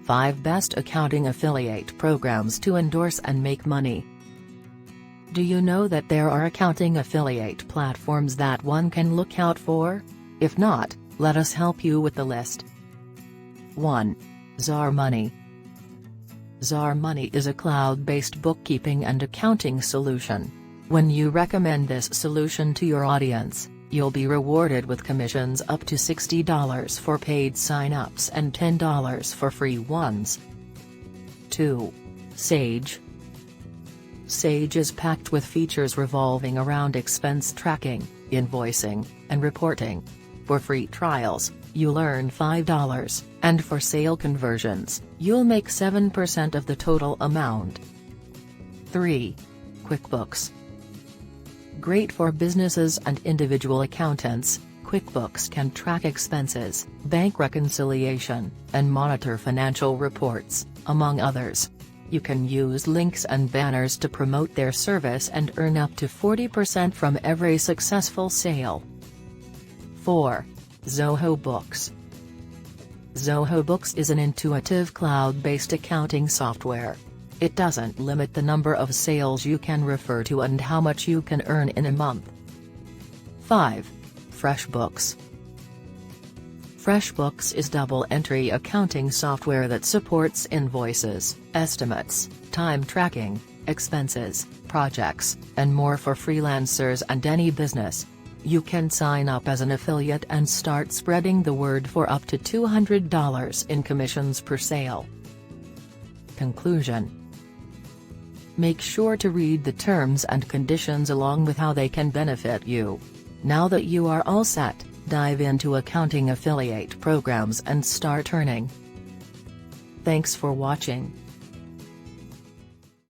5 Best Accounting Affiliate Programs to Endorse and Make Money. Do you know that there are accounting affiliate platforms that one can look out for? If not, let us help you with the list. 1. ZarMoney. ZarMoney is a cloud-based bookkeeping and accounting solution. When you recommend this solution to your audience, you'll be rewarded with commissions up to $60 for paid sign-ups and $10 for free ones. 2. Sage. Sage is packed with features revolving around expense tracking, invoicing, and reporting. For free trials, you'll earn $5, and for sale conversions, you'll make 7% of the total amount. 3. QuickBooks. Great for businesses and individual accountants, QuickBooks can track expenses, bank reconciliation, and monitor financial reports, among others. You can use links and banners to promote their service and earn up to 40% from every successful sale. 4. Zoho Books. Zoho Books is an intuitive cloud-based accounting software. It doesn't limit the number of sales you can refer to and how much you can earn in a month. 5. FreshBooks. FreshBooks is double-entry accounting software that supports invoices, estimates, time tracking, expenses, projects, and more for freelancers and any business. You can sign up as an affiliate and start spreading the word for up to $200 in commissions per sale. Conclusion. Make sure to read the terms and conditions along with how they can benefit you. Now that you are all set, dive into accounting affiliate programs and start earning. Thanks for watching.